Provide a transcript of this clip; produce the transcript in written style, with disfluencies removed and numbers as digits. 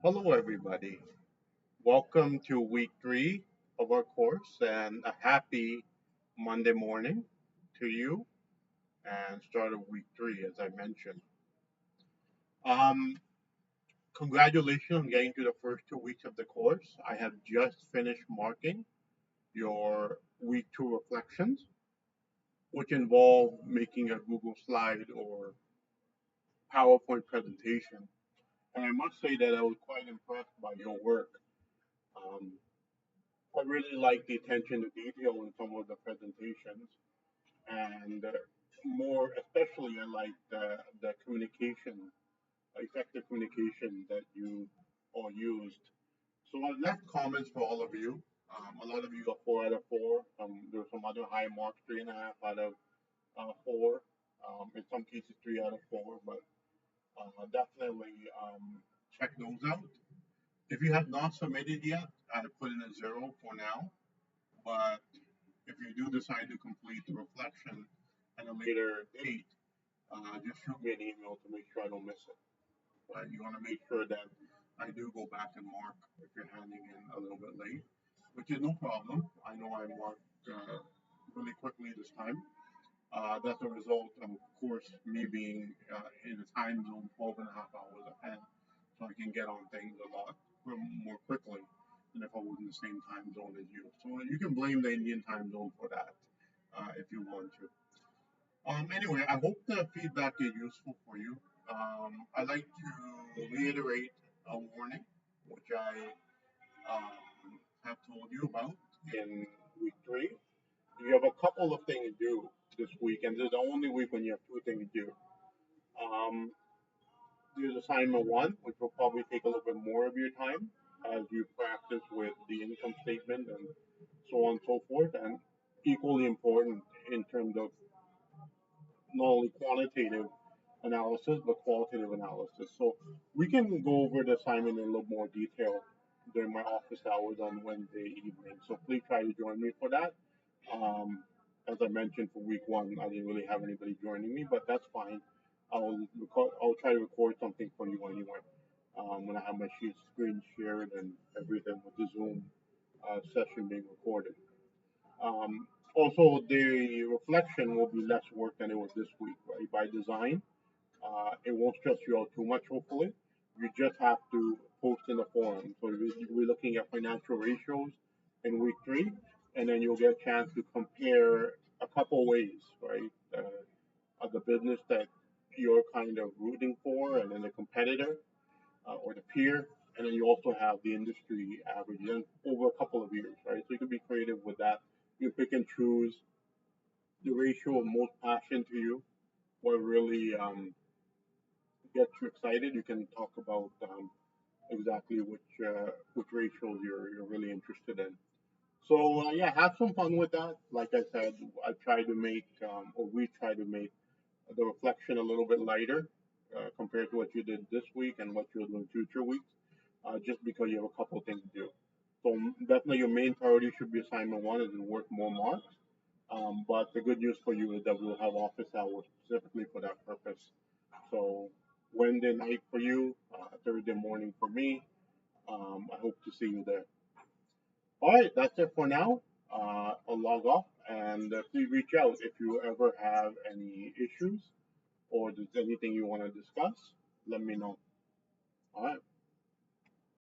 Hello, everybody. Welcome to week three of our course, and a happy Monday morning to you and start of week three, as I mentioned. Um, Congratulations on getting to the first 2 weeks of the course. I have just finished marking your week two reflections, which involve making a Google slide or PowerPoint presentation. And I must say that I was quite impressed by your work. Um, I really like the attention to detail in some of the presentations, and more especially, I like the communication, effective communication that you all used. So I left comments for all of you. A lot of you got 4 out of 4. There were some other high marks, 3.5 out of 4. In some cases, 3 out of 4. But definitely check those out. If you have not submitted yet, I put in a 0 for now. But if you do decide to complete the reflection at a later date, just shoot me an email to make sure I don't miss it. Right? You want to make sure that I do go back and mark if you're handing in a little bit late, which is no problem. I know I marked really quickly this time. That's a result of course, me being in a time zone 12 and a half hours ahead, so I can get on things a lot more quickly than if I was in the same time zone as you. So you can blame the Indian time zone for that if you want to. Anyway, I hope the feedback is useful for you. I'd like to reiterate a warning, which I have told you about in week three. You have a couple of things to do this week, and this is the only week when you have two things to do. Um, there's assignment one, which will probably take a little bit more of your time as you practice with the income statement and so on and so forth, and equally important in terms of not only quantitative analysis but qualitative analysis. So we can go over the assignment in a little more detail during my office hours on Wednesday evening. So please try to join me for that. Um, as I mentioned for week one, I didn't really have anybody joining me, but that's fine. I'll try to record something for you anyway. When I have my screen shared and everything with the Zoom session being recorded. Also, the reflection will be less work than it was this week, right? By design, it won't stress you out too much, hopefully. You just have to post in the forum. So we're looking at financial ratios in week three, and then you'll get a chance to compare a couple ways, right? Of the business that you're kind of rooting for, and then the competitor or the peer, and then you also have the industry average and over a couple of years, right? So you can be creative with that. You pick and choose the ratio of most passion to you, what really gets you excited. You can talk about exactly which ratios you're really interested in. So yeah, have some fun with that. Like I said, I try to make or we try to make the reflection a little bit lighter compared to what you did this week and what you'll do in future weeks, just because you have a couple of things to do. So definitely your main priority should be assignment one is to work more marks. But the good news for you is that we'll have office hours specifically for that purpose. So Wednesday night for you, Thursday morning for me. I hope to see you there. All right, that's it for now. I'll log off and please reach out if you ever have any issues or there's anything you want to discuss. Let me know. All right.